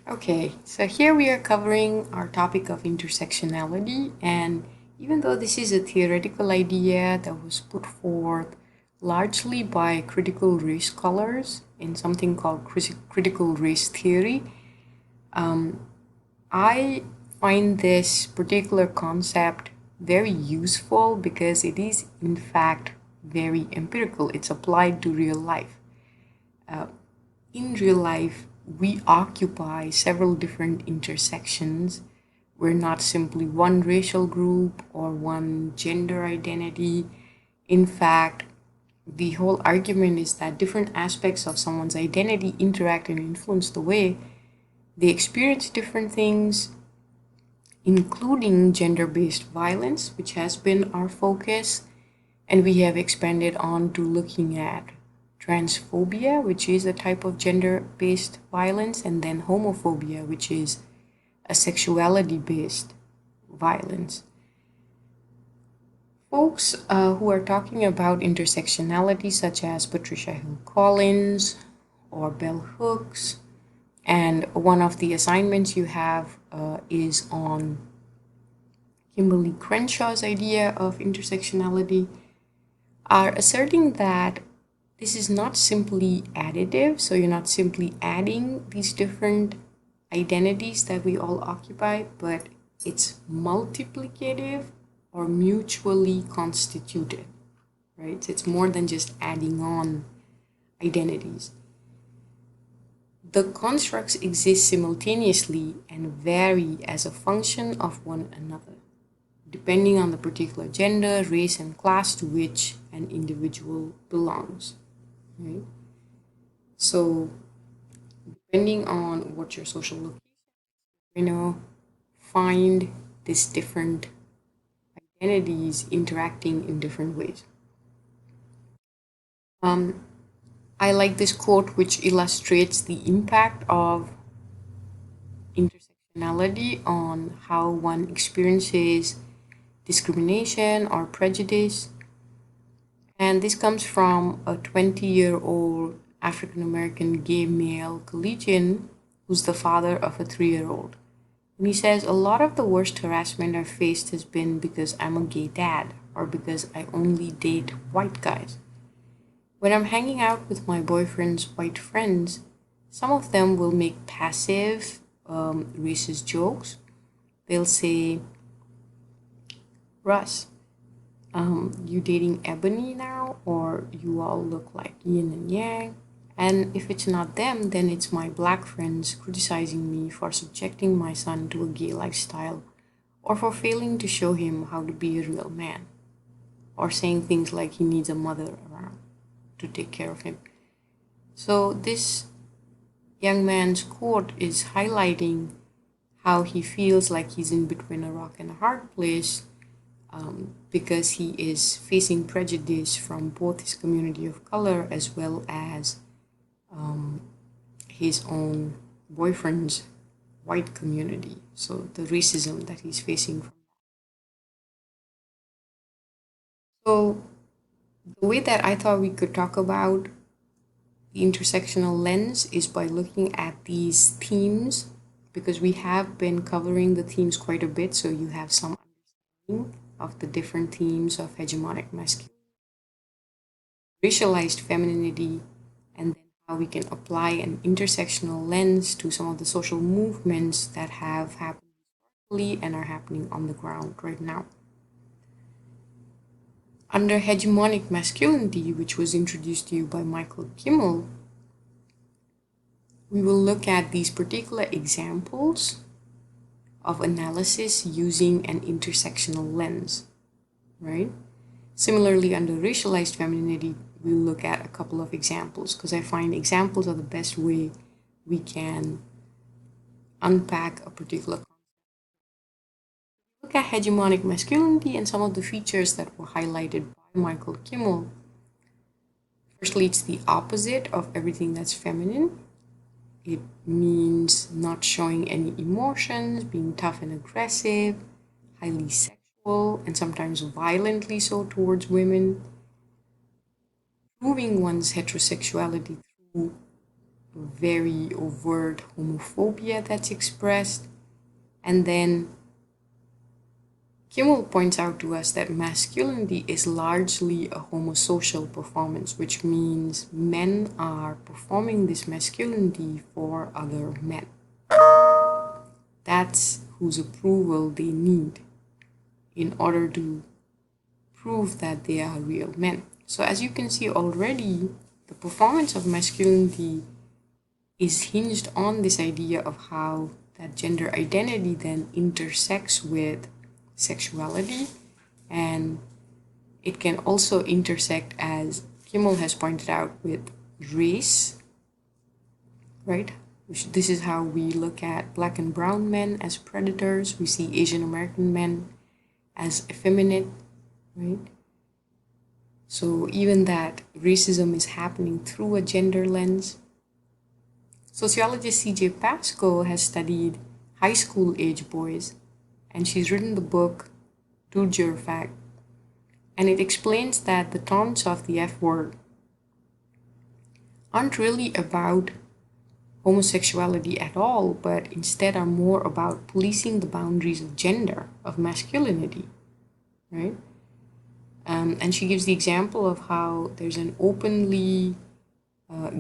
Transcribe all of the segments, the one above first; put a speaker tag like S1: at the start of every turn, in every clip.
S1: Okay, so here we are covering our topic of intersectionality, and even though this is a theoretical idea that was put forth largely by critical race scholars in something called critical race theory, I find this particular concept very useful because it is, in fact, very empirical. It's applied to real life. In real life, we occupy several different intersections. We're not simply one racial group or one gender identity. In fact, the whole argument is that different aspects of someone's identity interact and influence the way they experience different things, including gender based violence, which has been our focus. And we have expanded on to looking at transphobia, which is a type of gender based violence, and then homophobia, which is a sexuality based violence. Folks who are talking about intersectionality, such as Patricia Hill Collins or Bell Hooks, and one of the assignments you have is on Kimberly Crenshaw's idea of intersectionality, are asserting that this is not simply additive, so you're not simply adding these different identities that we all occupy, but it's multiplicative or mutually constituted, right? So it's more than just adding on identities. The constructs exist simultaneously and vary as a function of one another, depending on the particular gender, race, and class to which an individual belongs. Right? So, depending on what your social location, find these different identities interacting in different ways. I like this quote, which illustrates the impact of intersectionality on how one experiences discrimination or prejudice. And this comes from a 20-year-old African American gay male collegian who's the father of a 3-year-old. And he says, a lot of the worst harassment I've faced has been because I'm a gay dad or because I only date white guys. When I'm hanging out with my boyfriend's white friends, some of them will make passive racist jokes. They'll say, Russ, you dating Ebony now, or you all look like yin and yang. And if it's not them, then it's my black friends criticizing me for subjecting my son to a gay lifestyle, or for failing to show him how to be a real man, or saying things like he needs a mother around to take care of him. So, this young man's quote is highlighting how he feels like he's in between a rock and a hard place because he is facing prejudice from both his community of color as well as his own boyfriend's white community. So the racism that he's facing. So the way that I thought we could talk about the intersectional lens is by looking at these themes, because we have been covering the themes quite a bit, so you have some understanding of the different themes of hegemonic masculinity, racialized femininity, and then how we can apply an intersectional lens to some of the social movements that have happened historically and are happening on the ground right now. Under hegemonic masculinity, which was introduced to you by Michael Kimmel, we will look at these particular examples of analysis using an intersectional lens, right? Similarly, under racialized femininity, we'll look at a couple of examples because I find examples are the best way we can unpack a particular concept. Look at hegemonic masculinity and some of the features that were highlighted by Michael Kimmel. Firstly, it's the opposite of everything that's feminine. It means not showing any emotions, being tough and aggressive, highly sexual, and sometimes violently so towards women. Proving one's heterosexuality through very overt homophobia that's expressed. And then Kimmel points out to us that masculinity is largely a homosocial performance, which means men are performing this masculinity for other men. That's whose approval they need in order to prove that they are real men. So as you can see already, the performance of masculinity is hinged on this idea of how that gender identity then intersects with sexuality, and it can also intersect, as Kimmel has pointed out, with race, right? This is how we look at black and brown men as predators. We see Asian American men as effeminate, right? So even that racism is happening through a gender lens. Sociologist C.J. Pascoe has studied high school age boys, and she's written the book To Jure Fact. And it explains that the taunts of the F word aren't really about homosexuality at all, but instead are more about policing the boundaries of gender, of masculinity, right? And she gives the example of how there's an openly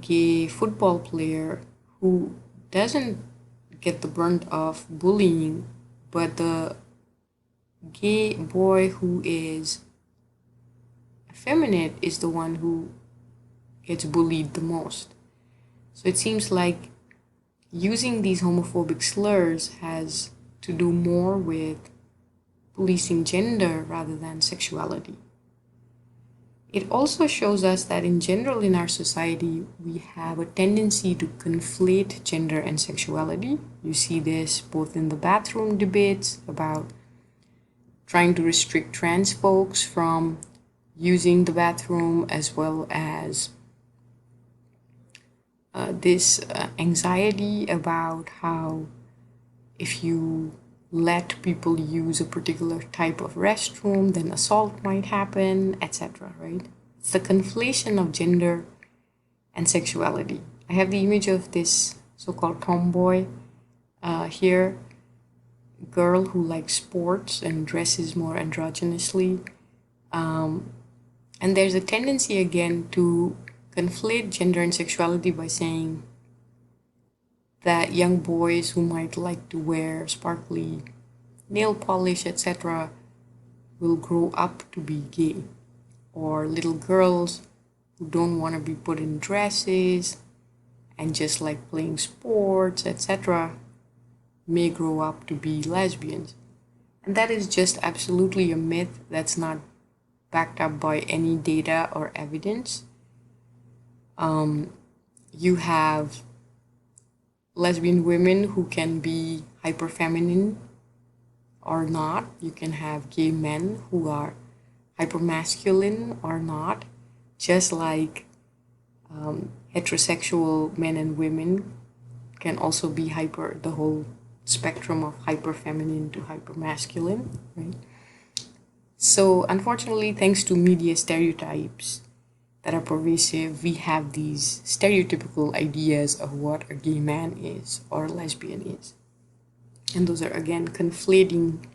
S1: gay football player who doesn't get the brunt of bullying, but the gay boy who is effeminate is the one who gets bullied the most. So it seems like using these homophobic slurs has to do more with policing gender rather than sexuality. It also shows us that in general in our society, we have a tendency to conflate gender and sexuality. You see this both in the bathroom debates about trying to restrict trans folks from using the bathroom, as well as this anxiety about how if you let people use a particular type of restroom, then assault might happen, etc., right? It's the conflation of gender and sexuality. I have the image of this so-called tomboy here, girl who likes sports and dresses more androgynously. And there's a tendency again to conflate gender and sexuality by saying that young boys who might like to wear sparkly nail polish, etc., will grow up to be gay, or little girls who don't want to be put in dresses and just like playing sports, etc., may grow up to be lesbians. And that is just absolutely a myth that's not backed up by any data or evidence. You have lesbian women who can be hyperfeminine or not. You can have gay men who are hypermasculine or not, just like heterosexual men and women can also be the whole spectrum of hyperfeminine to hypermasculine, right? So unfortunately, thanks to media stereotypes that are pervasive, we have these stereotypical ideas of what a gay man is or a lesbian is. And those are, again, conflating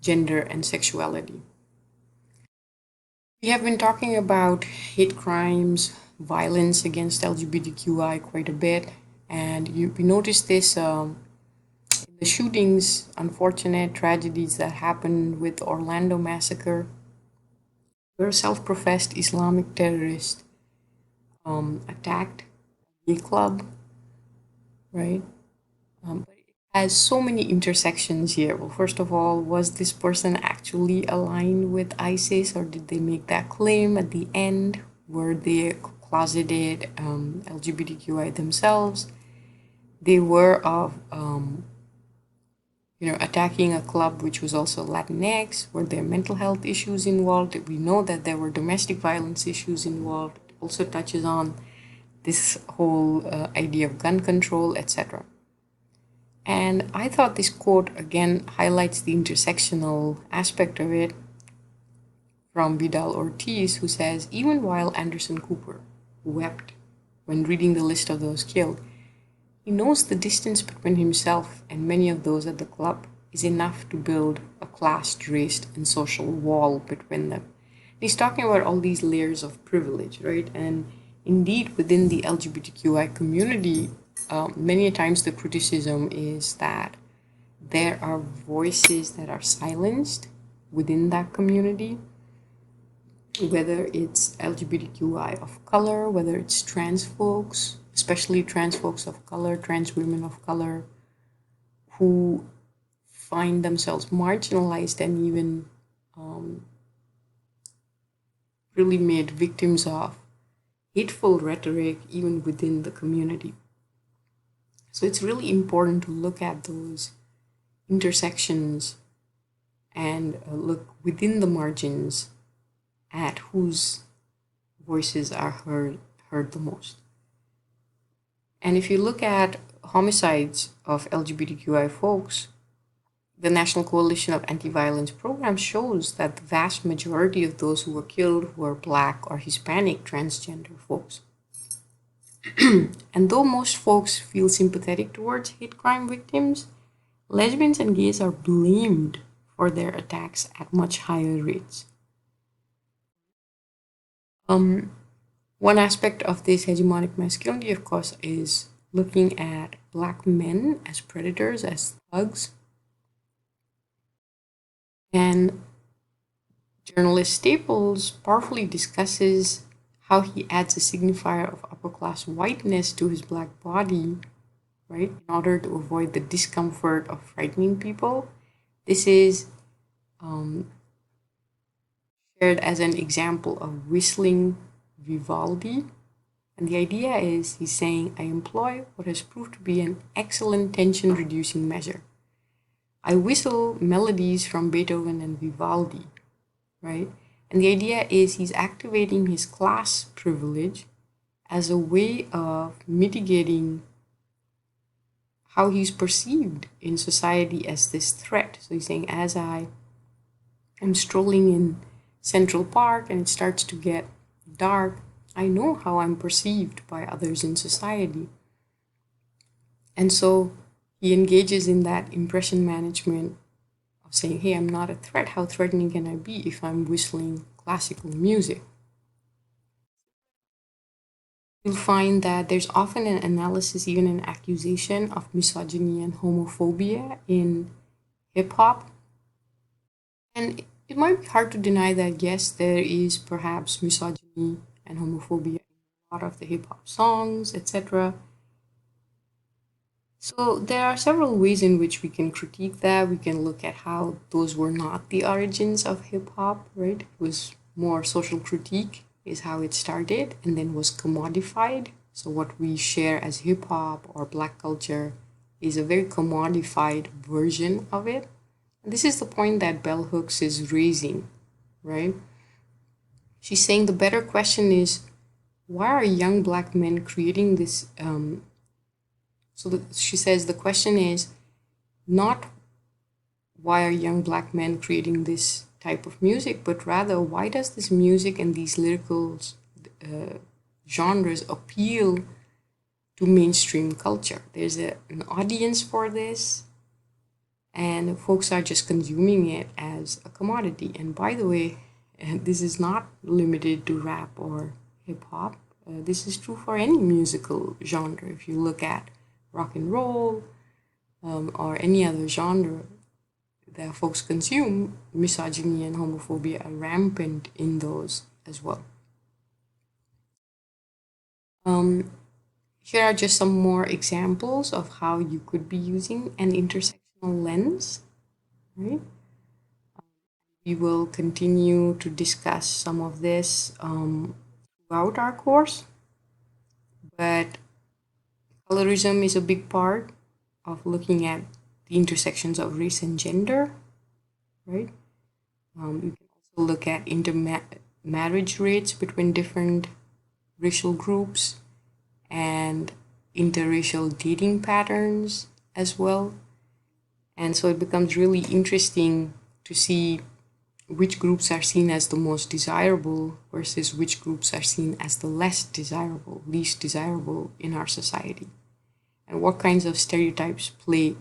S1: gender and sexuality. We have been talking about hate crimes, violence against LGBTQI quite a bit, and we noticed this in the shootings, unfortunate tragedies that happened with Orlando Massacre, where a self-professed Islamic terrorist attacked a club, right? But it has so many intersections here. Well, first of all, was this person actually aligned with ISIS, or did they make that claim at the end? Were they closeted LGBTQI themselves? They were of attacking a club which was also Latinx. Were there mental health issues involved? We know that there were domestic violence issues involved. It also touches on this whole idea of gun control, etc. And I thought this quote again highlights the intersectional aspect of it from Vidal Ortiz, who says, even while Anderson Cooper wept when reading the list of those killed, He knows the distance between himself and many of those at the club is enough to build a class, race, and social wall between them. He's talking about all these layers of privilege, right? And indeed, within the LGBTQI community, many a times the criticism is that there are voices that are silenced within that community, whether it's LGBTQI of color, whether it's trans folks, especially trans folks of color, trans women of color, who find themselves marginalized and even really made victims of hateful rhetoric even within the community. So it's really important to look at those intersections and look within the margins at whose voices are heard the most. And if you look at homicides of LGBTQI folks, the National Coalition of Anti-Violence Programs shows that the vast majority of those who were killed were Black or Hispanic transgender folks. And though most folks feel sympathetic towards hate crime victims, lesbians and gays are blamed for their attacks at much higher rates. One aspect of this hegemonic masculinity, of course, is looking at Black men as predators, as thugs. And journalist Staples powerfully discusses how he adds a signifier of upper class whiteness to his Black body, right, in order to avoid the discomfort of frightening people. This is shared as an example of whistling Vivaldi. And the idea is he's saying, I employ what has proved to be an excellent tension reducing measure. I whistle melodies from Beethoven and Vivaldi, right? And the idea is he's activating his class privilege as a way of mitigating how he's perceived in society as this threat. So he's saying, as I am strolling in Central Park and it starts to get dark, I know how I'm perceived by others in society. And so he engages in that impression management of saying, hey, I'm not a threat. How threatening can I be if I'm whistling classical music? You'll find that there's often an analysis, even an accusation of misogyny and homophobia in hip hop. And it might be hard to deny that, yes, there is perhaps misogyny and homophobia in a lot of the hip hop songs, etc. So there are several ways in which we can critique that. We can look at how those were not the origins of hip hop, right? It was more social critique is how it started and then was commodified. So what we share as hip hop or Black culture is a very commodified version of it. And this is the point that Bell Hooks is raising, right? She's saying the better question is, why are young Black men creating this? She says the question is not why are young Black men creating this type of music, but rather why does this music and these lyrical genres appeal to mainstream culture? There's an audience for this, and folks are just consuming it as a commodity. And by the way, this is not limited to rap or hip hop. This is true for any musical genre. If you look at rock and roll or any other genre that folks consume, misogyny and homophobia are rampant in those as well. Here are just some more examples of how you could be using an intersectional lens, right? We will continue to discuss some of this throughout our course, but colorism is a big part of looking at the intersections of race and gender, right? You can also look at intermarriage rates between different racial groups and interracial dating patterns as well. And so it becomes really interesting to see which groups are seen as the most desirable versus which groups are seen as the less desirable, least desirable in our society. and what kinds of stereotypes play